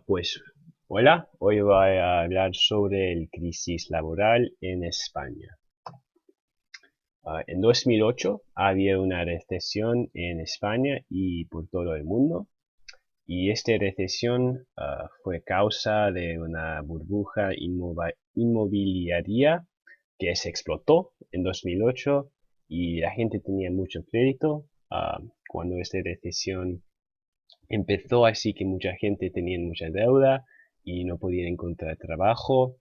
Pues hola, hoy voy a hablar sobre el crisis laboral en España. En 2008 había una recesión en España y por todo el mundo, y esta recesión fue causa de una burbuja inmobiliaria que se explotó en 2008 y la gente tenía mucho crédito cuando esta recesión empezó, así que mucha gente tenía mucha deuda y no podía encontrar trabajo,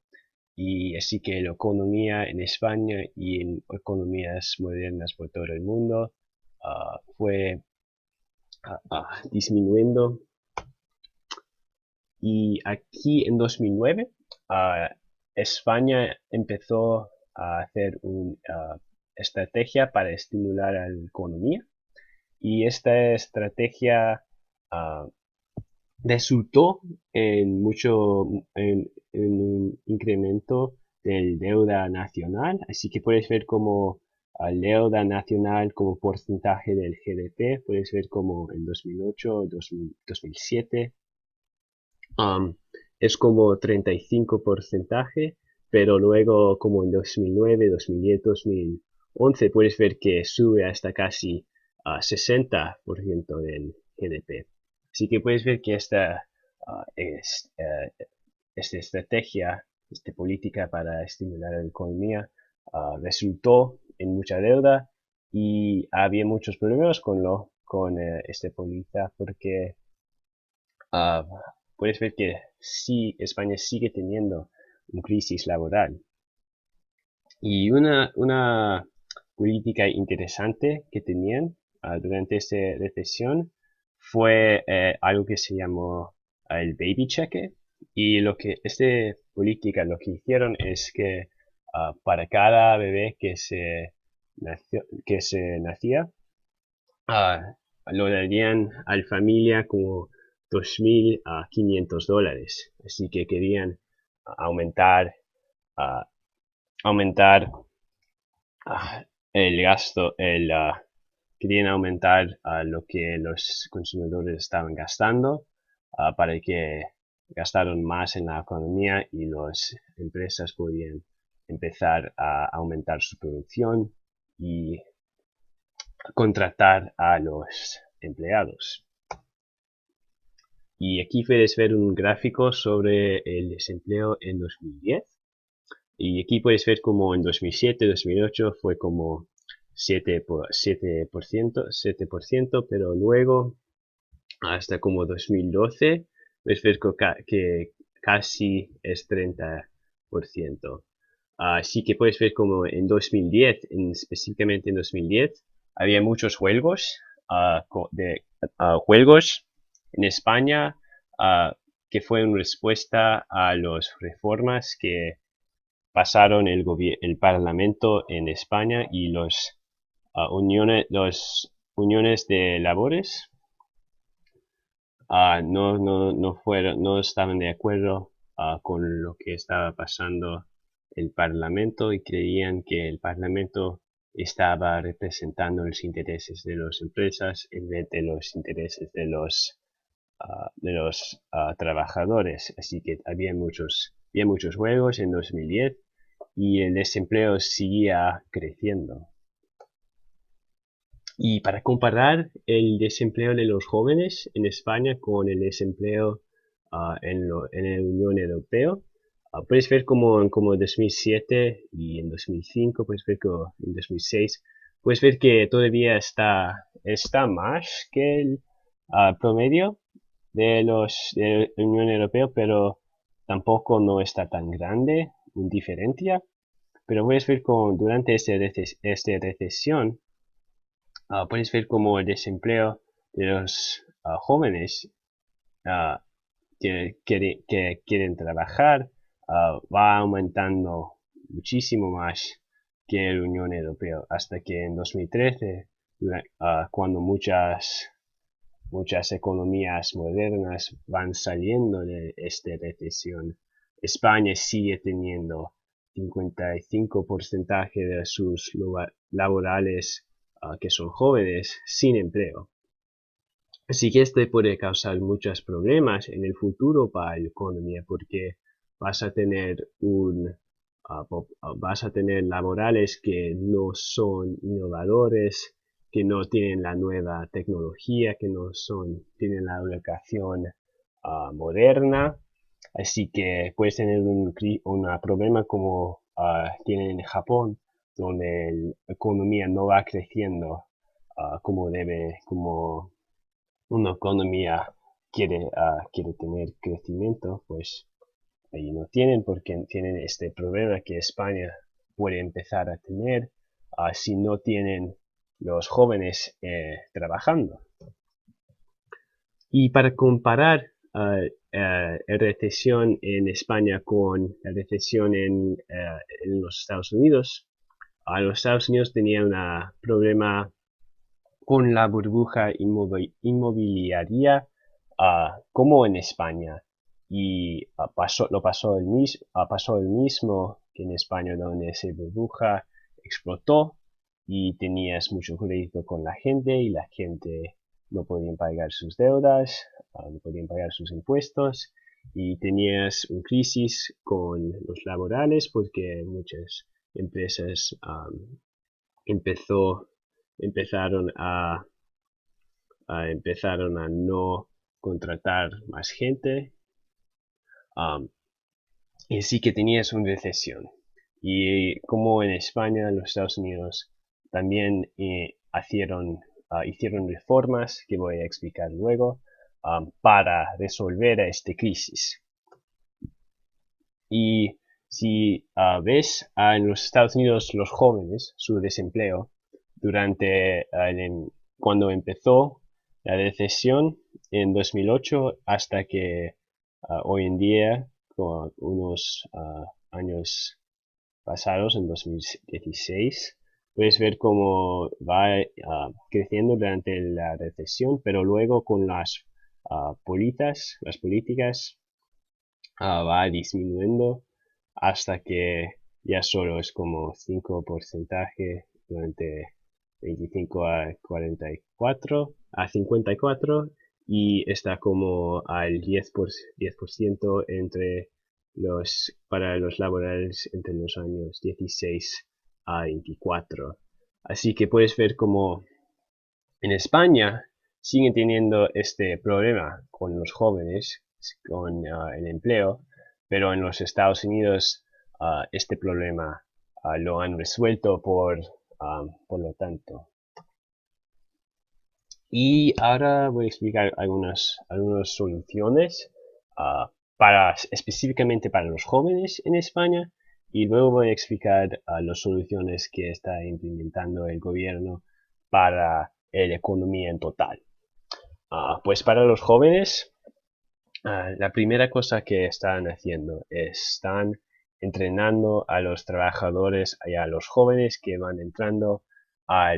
y así que la economía en España y en economías modernas por todo el mundo fue disminuyendo. Y aquí en 2009 ah, España empezó a hacer una estrategia para estimular a la economía, y esta estrategia ah, resultó en un incremento del deuda nacional, así que puedes ver como deuda nacional como porcentaje del GDP, puedes ver como en 2008, 2007, um, es como 35%, pero luego como en 2009, 2010, 2011 puedes ver que sube hasta casi 60% del GDP. Así que puedes ver que esta estrategia, esta política para estimular la economía resultó en mucha deuda, y había muchos problemas con esta política porque ah, puedes ver que sí, España sigue teniendo una crisis laboral. Y una política interesante que tenían durante esta recesión fue algo que se llamó el baby cheque. Y esta política lo que hicieron es que para cada bebé que se nacía, ah, lo darían a la familia como 2.500 dólares. Así que querían aumentar, ah, aumentar el gasto, querían aumentar lo que los consumidores estaban gastando para que gastaron más en la economía y las empresas podían empezar a aumentar su producción y contratar a los empleados. Y aquí puedes ver un gráfico sobre el desempleo en 2010. Y aquí puedes ver como en 2007, 2008 fue como 7%, pero luego hasta como 2012 puedes ver que casi es 30%. Así que puedes ver como en 2010, específicamente en 2010, había muchos juegos en España, ah, que fue en respuesta a las reformas que pasaron el Parlamento en España y los uniones de labores no estaban de acuerdo con lo que estaba pasando el Parlamento, y creían que el Parlamento estaba representando los intereses de las empresas en vez de los intereses de los trabajadores. Así que había muchos juegos en 2010 y el desempleo seguía creciendo. Y para comparar el desempleo de los jóvenes en España con el desempleo en la Unión Europea, puedes ver como en 2007 y en 2005, puedes ver que en 2006, puedes ver que todavía está más que el promedio de la Unión Europea, pero tampoco no está tan grande una diferencia. Pero puedes ver durante esta recesión, puedes ver como el desempleo de los jóvenes ah, que quieren trabajar va aumentando muchísimo más que la Unión Europea, hasta que en 2013, cuando muchas economías modernas van saliendo de esta recesión, España sigue teniendo 55% de sus laborales que son jóvenes sin empleo. Así que este puede causar muchos problemas en el futuro para la economía porque vas a tener vas a tener laborales que no son innovadores, que no tienen la nueva tecnología, que no tienen la educación moderna. Así que puedes tener un problema como tienen en Japón, donde la economía no va creciendo como debe, como una economía quiere tener crecimiento, pues ahí no tienen porque tienen este problema que España puede empezar a tener si no tienen los jóvenes trabajando. Y para comparar la recesión en España con la recesión en los Estados Unidos, los Estados Unidos tenían un problema con la burbuja inmobiliaria como en España. Y pasó el mismo que en España, donde esa burbuja explotó y tenías mucho crédito con la gente y la gente no podía pagar sus deudas, no podían pagar sus impuestos y tenías una crisis con los laborales porque muchas empresas empezó, empezaron empezaron a no contratar más gente, um, y sí que tenías una recesión. Y como en España, los Estados Unidos también hicieron reformas que voy a explicar luego para resolver esta crisis. Y si ves en los Estados Unidos los jóvenes, su desempleo, cuando empezó la recesión en 2008 hasta que hoy en día, con unos años pasados, en 2016, puedes ver cómo va creciendo durante la recesión, pero luego con las políticas va disminuyendo hasta que ya solo es como 5% durante 25 a 44 a 54 y está como al 10% para los laborales entre los años 16 a 24. Así que puedes ver como en España siguen teniendo este problema con los jóvenes, con el empleo, pero en los Estados Unidos este problema lo han resuelto por lo tanto. Y ahora voy a explicar algunas soluciones específicamente para los jóvenes en España y luego voy a explicar las soluciones que está implementando el gobierno para la economía en total. Pues para los jóvenes, la primera cosa que están haciendo están entrenando a los trabajadores y a los jóvenes que van entrando a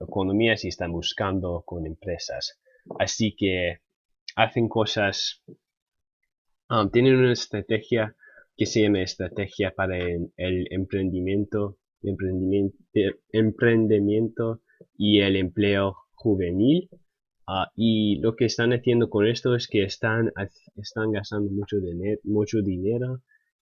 economías y están buscando con empresas. Así que hacen cosas, tienen una estrategia que se llama estrategia para el emprendimiento y el empleo juvenil. Y lo que están haciendo con esto es que están gastando mucho dinero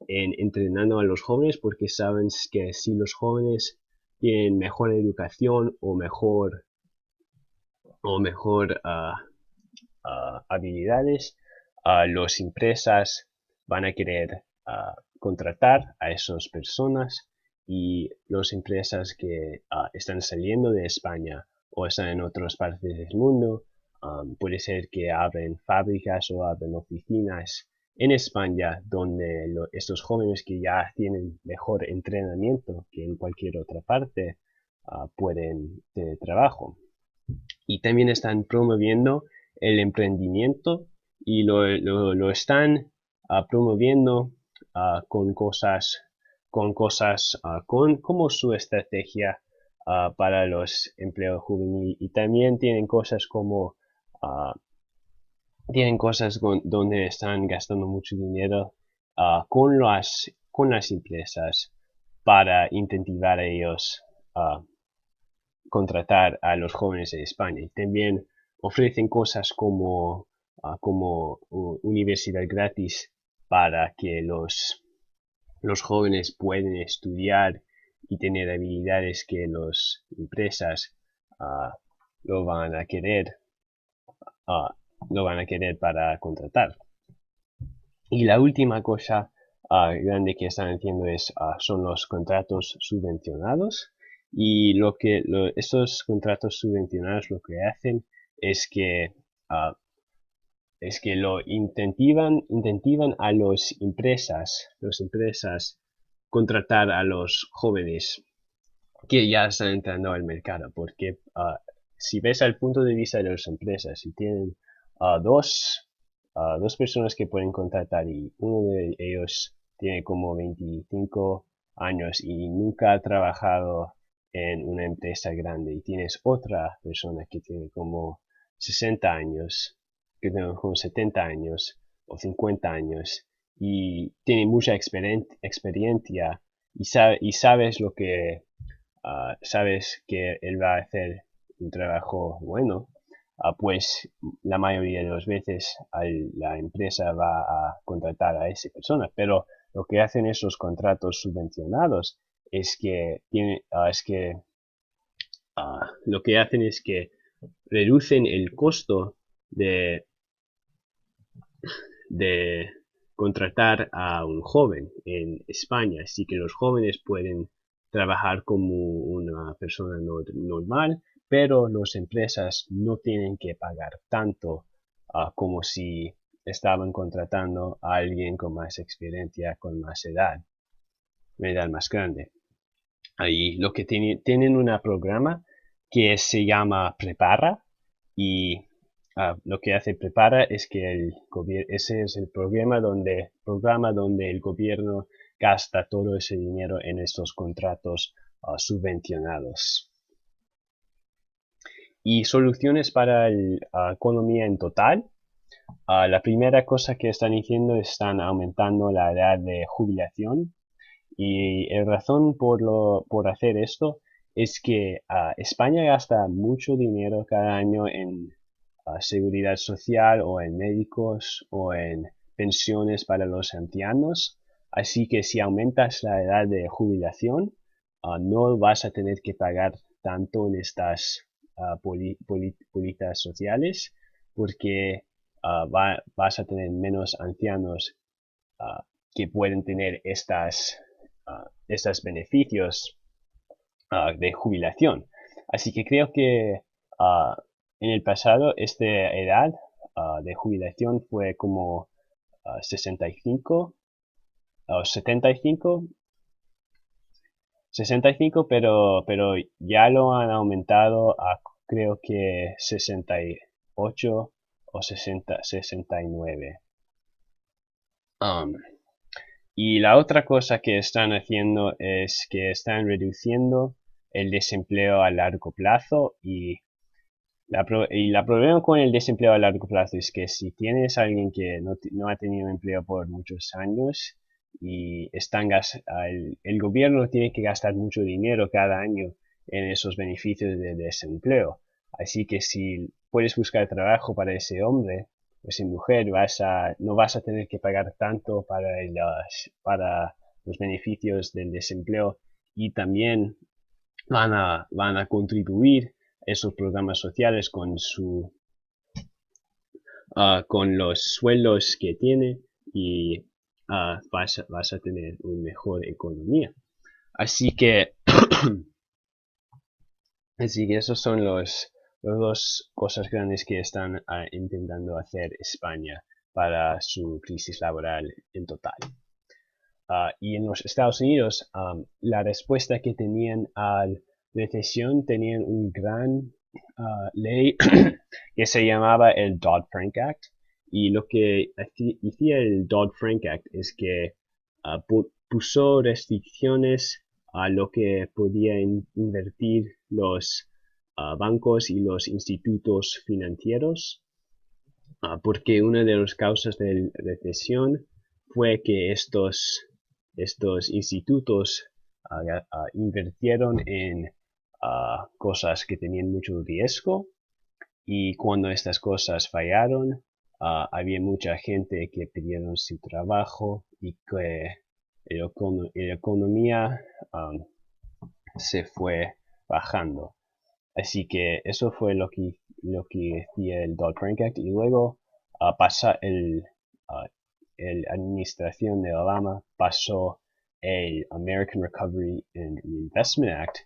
en entrenando a los jóvenes porque saben que si los jóvenes tienen mejor educación o mejor habilidades, las empresas van a querer contratar a esas personas y las empresas que están saliendo de España o están en otras partes del mundo, puede ser que abren fábricas o abren oficinas en España donde estos jóvenes que ya tienen mejor entrenamiento que en cualquier otra parte pueden tener trabajo. Y también están promoviendo el emprendimiento y lo están promoviendo como su estrategia para los empleos juveniles y también tienen cosas donde están gastando mucho dinero con las empresas para incentivar a ellos contratar a los jóvenes en España. Y también ofrecen cosas como universidad gratis para que los jóvenes pueden estudiar y tener habilidades que las empresas ah, lo van a querer, ah, lo van a querer para contratar. Y la última cosa grande que están haciendo son los contratos subvencionados. Y estos contratos subvencionados lo que hacen es que, ah, lo incentivan a las empresas contratar a los jóvenes que ya están entrando al mercado, porque si ves al punto de vista de las empresas, si tienen dos personas que pueden contratar y uno de ellos tiene como 25 años y nunca ha trabajado en una empresa grande y tienes otra persona que tiene como 60 años, que tiene como 70 años o 50 años y tiene mucha experiencia y sabes sabes que él va a hacer un trabajo bueno, pues la mayoría de las veces la empresa va a contratar a esa persona. Pero lo que hacen esos contratos subvencionados lo que hacen es que reducen el costo de, de contratar a un joven en España, así que los jóvenes pueden trabajar como una persona normal, pero las empresas no tienen que pagar tanto como si estaban contratando a alguien con más experiencia, con más una edad más grande. Ahí lo que tienen un programa que se llama Prepara y lo que hace Prepara es que ese es el programa donde el gobierno gasta todo ese dinero en estos contratos subvencionados. Y soluciones para la economía en total. La primera cosa que están diciendo están aumentando la edad de jubilación. Y la razón por hacer esto es que España gasta mucho dinero cada año en seguridad social o en médicos o en pensiones para los ancianos. Así que si aumentas la edad de jubilación, no vas a tener que pagar tanto en estas políticas sociales porque vas a tener menos ancianos que pueden tener estos beneficios de jubilación. Así que creo que en el pasado esta edad de jubilación fue como 65 o 65, pero ya lo han aumentado a creo que 68 o 69. Y la otra cosa que están haciendo es que están reduciendo el desempleo a largo plazo y la problema con el desempleo a largo plazo es que si tienes a alguien que no ha tenido empleo por muchos años y el gobierno tiene que gastar mucho dinero cada año en esos beneficios de desempleo. Así que si puedes buscar trabajo para ese hombre o esa mujer, no vas a tener que pagar tanto para los beneficios del desempleo y también van a contribuir esos programas sociales con los sueldos que tiene y vas a tener una mejor economía. Así que, esos son las dos cosas grandes que están intentando hacer España para su crisis laboral en total. Y en los Estados Unidos, la respuesta que tenían a la recesión tenían un gran ley que se llamaba el Dodd-Frank Act. Y lo que hacía el Dodd-Frank Act es que puso restricciones a lo que podían invertir los bancos y los institutos financieros, porque una de las causas de la recesión fue que estos institutos invirtieron en cosas que tenían mucho riesgo, y cuando estas cosas fallaron, había mucha gente que perdieron su trabajo y que la economía se fue bajando. Así que eso fue lo que hacía el Dodd-Frank Act, y luego ah, el administración de Obama pasó el American Recovery and Reinvestment Act,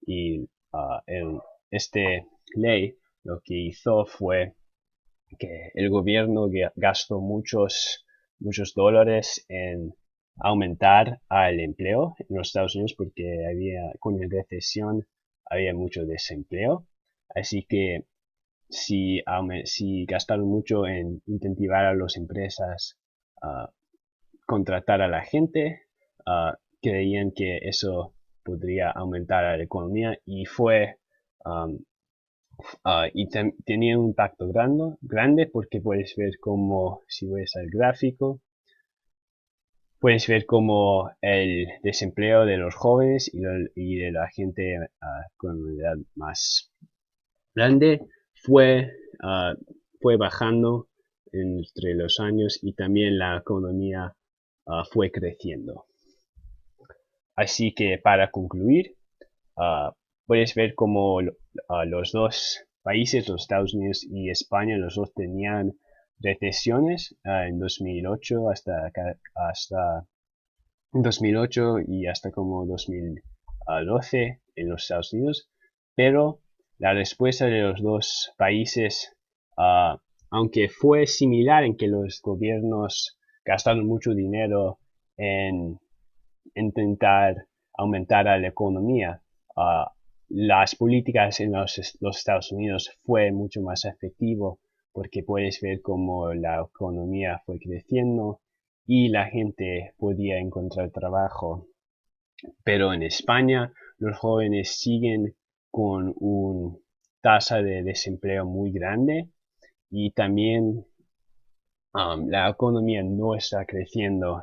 y este ley lo que hizo fue que el gobierno gastó muchos dólares en aumentar el empleo en los Estados Unidos, porque con la recesión había mucho desempleo. Así que si gastaron mucho en incentivar a las empresas a contratar a la gente, creían que eso podría aumentar la economía, y um, tenía un impacto grande, porque puedes ver como, si ves el gráfico, puedes ver como el desempleo de los jóvenes y de la gente con una edad más grande fue, ah, fue bajando entre los años, y también la economía fue creciendo. Así que para concluir, ah, puedes ver como los dos países, los Estados Unidos y España, los dos tenían recesiones en 2008 hasta 2008 y hasta como 2012 en los Estados Unidos, pero la respuesta de los dos países, ah, aunque fue similar en que los gobiernos gastaron mucho dinero en intentar aumentar a la economía, ah, las políticas en los Estados Unidos fue mucho más efectivo, porque puedes ver cómo la economía fue creciendo y la gente podía encontrar trabajo. Pero en España los jóvenes siguen con una tasa de desempleo muy grande, y también la economía no está creciendo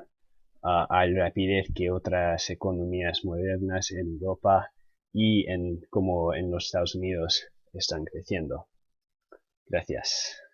a la rapidez que otras economías modernas en Europa y como en los Estados Unidos están creciendo. Gracias.